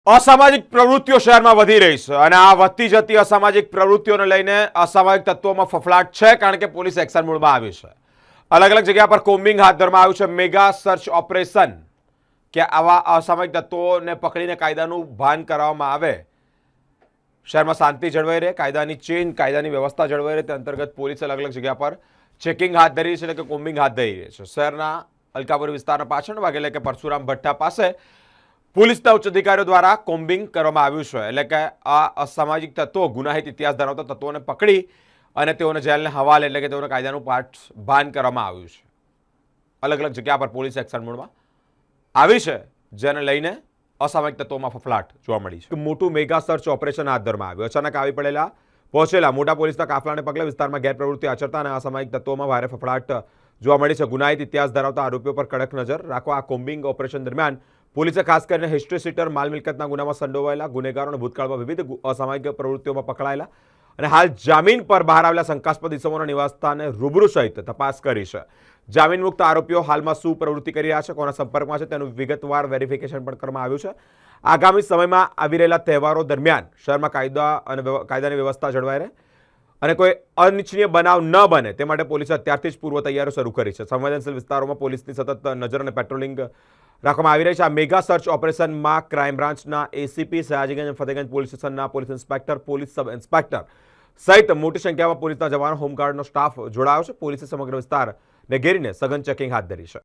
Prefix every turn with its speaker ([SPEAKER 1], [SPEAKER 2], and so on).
[SPEAKER 1] અસામાજિક પ્રવૃત્તિઓ શહેરમાં વધી રહી છે અને આ વધતી જતી અસામાજિક પ્રવૃત્તિઓને લઈને અસામાજિક તત્વોમાં ફફડાટ છે, કારણ કે પોલીસ એક્શન મોડમાં આવી છે. અલગ અલગ જગ્યા પર કોમ્બિંગ હાથ ધરવામાં આવ્યું છે. મેગા સર્ચ ઓપરેશન કે આવા અસામાજિક તત્વોને પકડીને કાયદાનું ભાન કરાવવામાં આવે, શહેરમાં શાંતિ જળવાઈ રહે, કાયદાની ચેન, કાયદાની વ્યવસ્થા જળવાઈ રહે, તે અંતર્ગત પોલીસ અલગ અલગ જગ્યા પર ચેકિંગ હાથ ધરી છે, એટલે કે કોમ્બિંગ હાથ ધરી રહી છે. શહેરના અલકાપુરી વિસ્તારના પાછળ ભાગે એટલે કે પરશુરામ ભઠ્ઠા પાસે પોલીસના ઉચ્ચ અધિકારીઓ દ્વારા કોમ્બિંગ કરવામાં આવ્યું છે, એટલે કે આ અસામાજિક તત્વો, ગુનાહિત ઇતિહાસ ધરાવતા તત્વોને પકડી અને તેઓને જેલને હવાલે, એટલે કે તેઓને કાયદાનું ભાન કરવામાં આવ્યું છે. અલગ અલગ જગ્યા પર પોલીસ એક્શન મોડમાં આવી છે, જેને લઈને અસામાજિક તત્વોમાં ફફડાટ જોવા મળી છે. મોટું મેગા સર્ચ ઓપરેશન હાથ ધરવામાં આવ્યું. અચાનક આવી પહોંચેલા મોટા પોલીસના કાફલાને પગલે વિસ્તારમાં ગેરપ્રવૃત્તિ આચરતા અને અસામાજિક તત્વોમાં ભારે ફફડાટ જોવા મળી છે. ગુનાહિત ઇતિહાસ ધરાવતા આરોપીઓ પર કડક નજર રાખવા આ કોમ્બિંગ ઓપરેશન દરમિયાન પોલીસે ખાસ કરીને હિસ્ટ્રી સીટર, માલ મિલકતના ગુનામાં સંડોવાયેલા ગુનેગારોને ભૂતકાળમાં વિવિધ અસામાજિક પ્રવૃત્તિઓમાં પકડાયેલા અને હાલ જામીન પર બહાર આવેલા શંકાસ્પદ ઇસમોના નિવાસસ્થાને રૂબરૂ સહિત તપાસ કરી છે. જામીન મુક્ત આરોપીઓ હાલમાં શું પ્રવૃત્તિ કરી રહ્યા છે, કોના સંપર્કમાં છે, તેનું વિગતવાર વેરિફિકેશન પણ કરવામાં આવ્યું છે. આગામી સમયમાં આવી રહેલા તહેવારો દરમિયાન શહેરમાં કાયદાની વ્યવસ્થા જળવાઈ રહે અને કોઈ અનિચ્છનીય બનાવ ન બને તે માટે પોલીસે અત્યારથી જ પૂર્વ તૈયારીઓ શરૂ કરી છે. સંવેદનશીલ વિસ્તારોમાં પોલીસની સતત નજર અને પેટ્રોલિંગ રાખવામાં આવી રહી છે. આ મેગા સર્ચ ઓપરેશનમાં ક્રાઇમ બ્રાન્ચના એસીપી, સયાજીગંજ અને ફતેગંજ પોલીસ સ્ટેશનના police inspector, police sub inspector સહિત મોટી સંખ્યામાં પોલીસના જવાનો, હોમગાર્ડનો સ્ટાફ જોડાયો છે. પોલીસે સમગ્ર વિસ્તારને ઘેરીને સઘન ચેકિંગ હાથ ધરી છે.